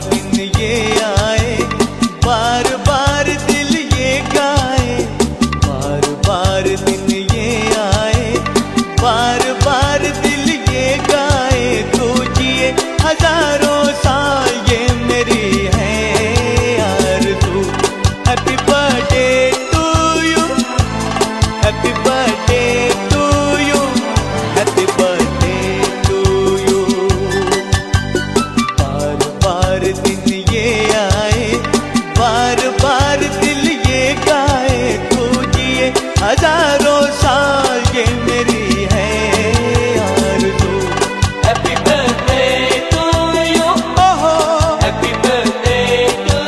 दिन ये आए, बार बार दिल ये गाए, बार बार दिन ये आए, बार बार दिल ये गाए। तू जिए हजारों साल ये मेरी है आरज़ू। Happy birthday to you, happy birthday to you, happy birthday to you. बार बार दिन ये आए, बार बार दिल ये गाए। तू जिए हजारों साल ये मेरी है आरज़ू। हैप्पी बर्थडे टू यू, ओहो हैप्पी बर्थडे टू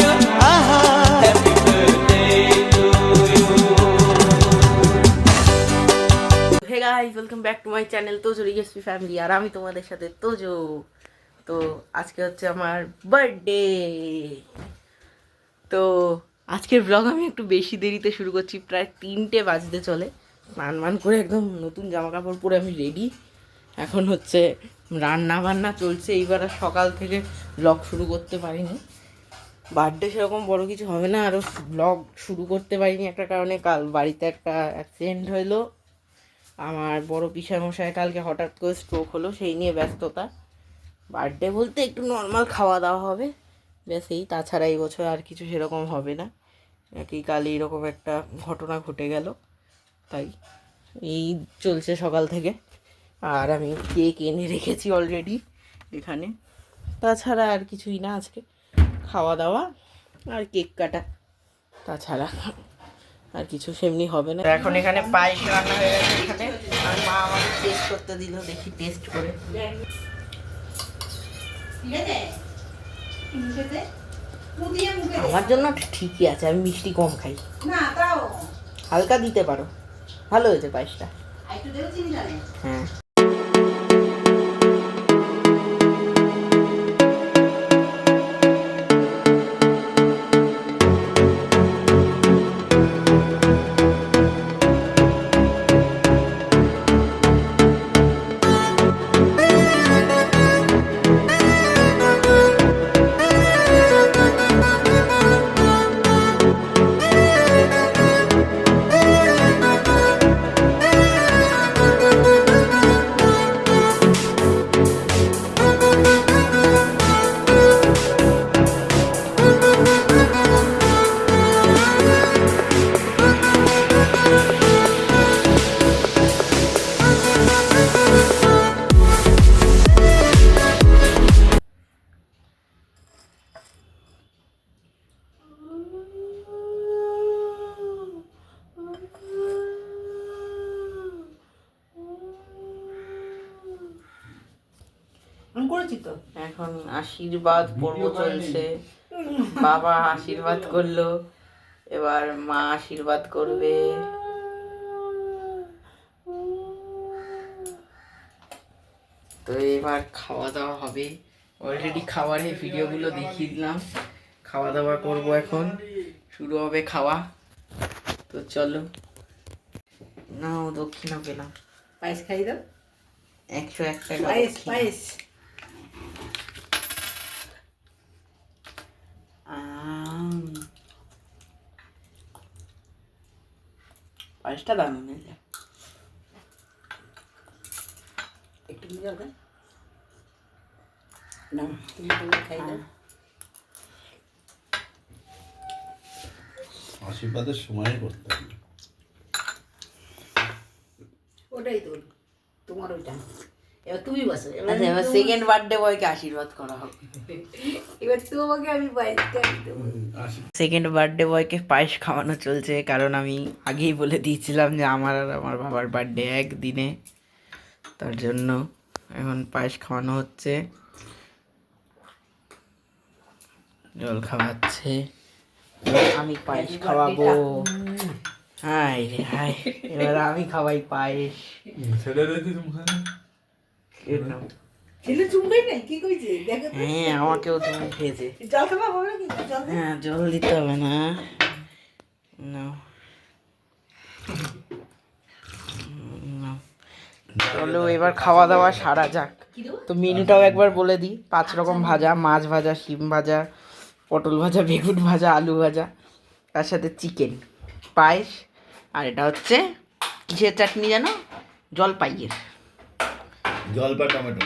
यू, आहा happy birthday to you. Hey guys, welcome back to my channel Tojo RSP family. আর আমি তোমাদের সাথে তোজো। তো আজকে হচ্ছে আমার বার্থডে। তো আজকের ব্লগ আমি একটু বেশি দেরিতে শুরু করছি, প্রায় 3টে বাজতে চলে। স্নান করে একদম নতুন জামা কাপড় পরে আমি রেডি। এখন হচ্ছে রান্না বান্না চলছে। এইবার আর সকাল থেকে ব্লগ শুরু করতে পারিনি। বার্থডে সেরকম বড় কিছু হবে না, আরও ব্লগ শুরু করতে পারিনি একটা কারণে। কাল বাড়িতে একটা অ্যাক্সিডেন্ট হলো। আমার বড় পিসামশাই কালকে হঠাৎ করে স্ট্রোক হলো, সেই নিয়ে ব্যস্ততা। বার্থডে বলতে একটু নর্মাল খাওয়া দাওয়া হবে ব্যাস, এই। তাছাড়া এই বছর আর কিছু সেরকম হবে না। একই কাল এইরকম একটা ঘটনা ঘটে গেল, তাই এই চলছে সকাল থেকে। আর আমি কেক এনে রেখেছি অলরেডি এখানে। তাছাড়া আর কিছুই না, আজকে খাওয়া দাওয়া আর কেক কাটা, তাছাড়া আর কিছু সেমনি হবে না। এখন এখানে পায়েস রান্না হয়ে গেছে এখানে। আর মা আমাকে টেস্ট করতে দিল, দেখি টেস্ট করে। আমার জন্য ঠিকই আছে, আমি মিষ্টি কম খাই। হালকা দিতে পারো, ভালো হয়েছে পায়েসটা। হ্যাঁ তো এখন আশীর্বাদ পর্ব চলছে। বাবা আশীর্বাদ করলো, এবার মা আশীর্বাদ করবে। তো এবার খাওয়া দাওয়া হবে। অলরেডি খাবারের ভিডিওগুলো দেখিয়ে দিলাম। খাওয়া দাওয়া করব, এখন শুরু হবে খাওয়া। তো চলো। নাও দক্ষিণা পেলাম, পায়েস খাই দাও। 101 টাকা পায়েস পায়েস পায়েসটা দারুণ হয়েছে। একটু নিয়ে যাবে না, তুমি খাই দাও। আশীর্বাদের সময় করতে হবে, ওটাই তো তোমার ওইটা। এবার তুমি বসো। আচ্ছা, এবার সেকেন্ড বার্থডে বয়কে আশীর্বাদ করা হবে। এবার তোমাকে আমি পায়েসটা দেবো। সেকেন্ড বার্থডে বয়কে পায়েস খাওয়ানো চলছে, কারণ আমি আগেই বলে দিয়েছিলাম যে আমার আর আমার বাবার বার্থডে একদিনে। তার জন্য এখন পায়েস খাওয়ানো হচ্ছে, জল খাওয়াচ্ছে। আমি পায়েস খাওয়াবো। হাই রে হাই, এবার আমি খাওয়াই পায়েস। ছেলে চুমড়াই নাই, কি কইছে দেখো তো। হ্যাঁ, আমাকেও তুমি খেয়েছে। জল খাবা হবে না কি? জল হ্যাঁ, জল দিতে হবে না। নাও। চলো এবার খাওয়া দাওয়া সারা যাক। তো মেনুটাও একবার বলে দিই, 5 রকম ভাজা, মাছ ভাজা, শিম ভাজা, পটল ভাজা, বেগুন ভাজা, আলু ভাজা, তার সাথে চিকেন, পায়েস, আর এটা হচ্ছে কিসের চাটনি জানো? জলপাইয়ের। জলপা টমেটো।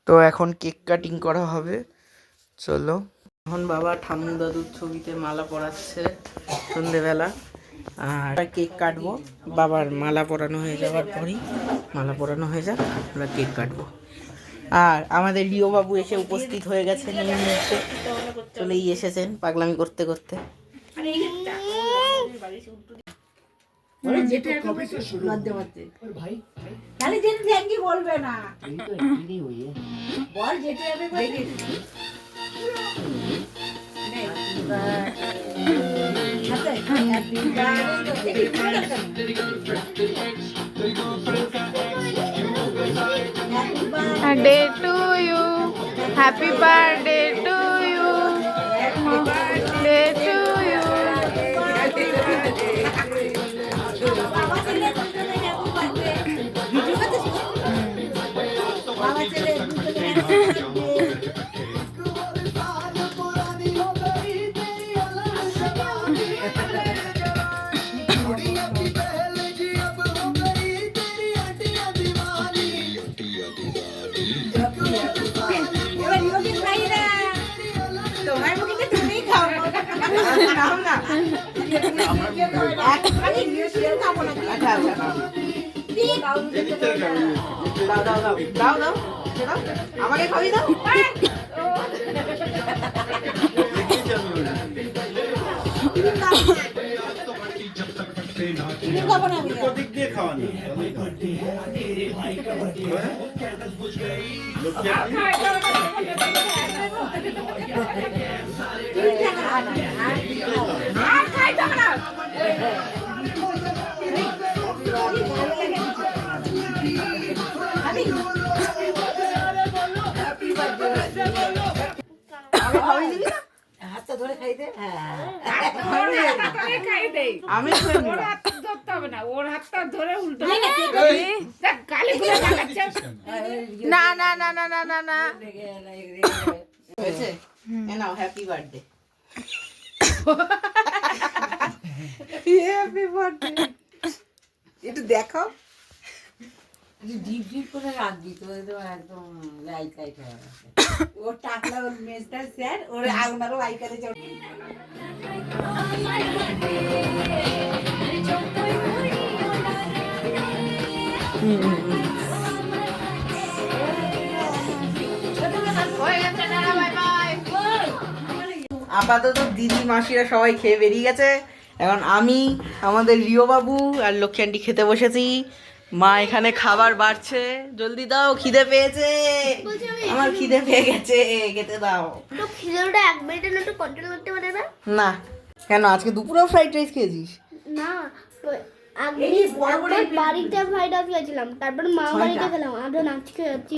তো এখন কেক কাটিং করা হবে, চলো। এখন বাবা ঠাম্মু দাদুর ছবিতে মালা পরাচ্ছে সন্ধেবেলা, আর কেক কাটবো। বাবার মালা পরানো হয়ে যাওয়ার পরই, মালা পরানো হয়ে যাক, আমরা কেক কাটবো। আর আমাদের রিও বাবু এসে উপস্থিত হয়ে গেছেন এই মুহূর্তে, চলেই এসেছেন পাগলামি করতে করতে। তাহলে যেটা থ্যাংক ইউ বলবে না বল যেটা Birthday to you, happy birthday to you, birthday to you. তোমার মুখে তুমি খাও নাও না একখানি নিয়ে খাবো না। আচ্ছা দাও দাও দাও দাও দাও দাও, আমাকে খাবি দাও। ওদিক দিয়ে খাওয়ানো। হাতটা ধরে খাইতে। আমি না না না না না না না হয়েছে, এ নাও হ্যাপি বার্থডে। হ্যাপি বার্থডে একটু দেখো, ডিপ ডিপ করে রাখবি তো একদম লাইট লাইট হয়ে গেছে। ওর টাকলা ওর মেজটা স্যার ওর আগুনারও লাইটারে চড়। আপাতত দিদি মাসিরা সবাই খেয়ে বেরিয়ে গেছে, এখন আমি, আমাদের রিও বাবু আর লক্ষ্মী আন্টি খেতে বসেছি। মা এখানে খাবার বাড়ছে, জলদি দাও, খিদে পেয়েছে, আমার খিদে পেয়ে গেছে, খেতে দাও। তো খিদেটা 1 মিনিটের একটু কন্ট্রোল করতে পারে না? না কেন, আজকে দুপুরেও ফ্রাইড রাইস খেয়েছিস? না একবার বাড়িতে ফ্রাইড রাইস খেয়েছিলাম, তারপর মা বাড়িতে খেলাম, আমরা নাচকে যাচ্ছি।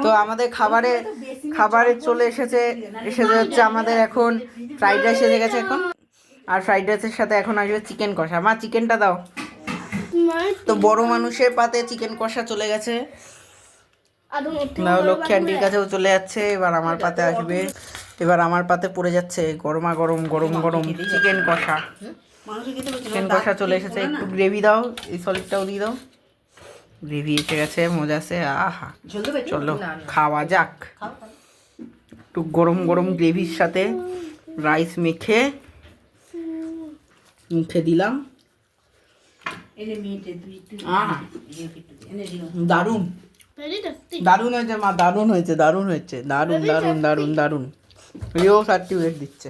তো আমাদের খাবারে চলে এসেছে হচ্ছে আমাদের এখন ফ্রাইড রাইস এসে গেছে এখন, আর ফ্রাইড রাইসের সাথে এখন আসবে চিকেন কষা। মা চিকেনটা দাও। তো বড় মানুষের পাতে চিকেন কষা চলে গেছে, নাও লক্ষ্মী আন্টির কাছেও চলে যাচ্ছে, এবার আমার পাতে আসবে। এবার আমার পাতে পড়ে যাচ্ছে গরমা গরম গরম গরম চিকেন কষা। চিকেন কষা চলে এসেছে, একটু গ্রেভি দাও, এই সলিডটাও দিয়ে দাও। গ্রেভি এসে গেছে, মজা আছে, আহা চলো খাওয়া যাক। একটু গরম গরম গ্রেভির সাথে রাইস মেখে মুখে দিলাম, দারুণ দারুণ হয়েছে মা, দারুণ হয়েছে, দারুণ হয়েছে, দারুণ দারুণ দারুণ দারুণ। রিও সার্টিফিকেট দিচ্ছে।